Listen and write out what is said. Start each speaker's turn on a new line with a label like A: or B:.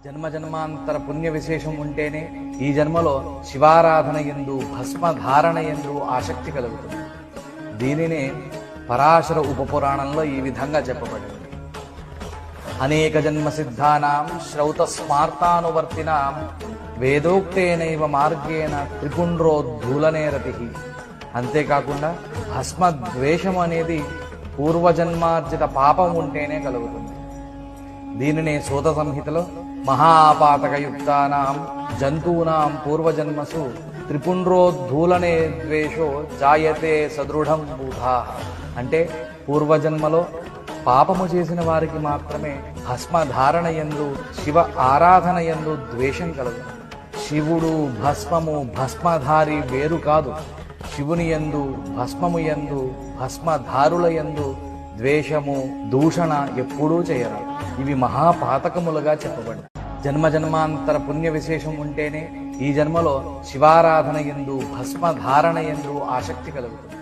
A: జన్మ జన్మాంతర పుణ్య విశేషం ఉంటేనే ఈ జన్మలో శివారాధన యందు భస్మధారణ యందు ఆసక్తి కలుగుతుంది. దీనినే పరాశర ఉపపురాణంలో ఈ విధంగా చెప్పబడింది. అనేక జన్మ సిద్ధానాం శ్రౌత స్మార్తానువర్తినాం వేదోక్తేనైవ మార్గేణ త్రిపుండ్రోద్ధూలనే రతి. అంతేకాకుండా భస్మద్వేషం అనేది పూర్వజన్మార్జిత పాపం ఉంటేనే కలుగుతుంది. దీనినే సూత సంహితలో మహాపాతకయుక్తానాం జంతూనాం పూర్వజన్మసు త్రిపుండ్రోద్ధూలనే ద్వేషో జాయతే సదృఢం బూధా. అంటే పూర్వజన్మలో పాపము చేసిన వారికి మాత్రమే భస్మధారణ యందు శివ ఆరాధన యందు ద్వేషం కలుగుతుంది. శివుడు భస్మము భస్మధారి వేరు కాదు. శివుని యందు భస్మము యందు భస్మధారుల యందు ద్వేషము దూషణ ఎప్పుడూ చేయరాదు. ఇవి మహాపాతకములుగా చెప్పబడి జన్మ జన్మాంతర పుణ్య విశేషం ఉంటేనే ఈ జన్మలో శివారాధన యందు భస్మధారణ యందు ఆసక్తి కలుగుతుంది.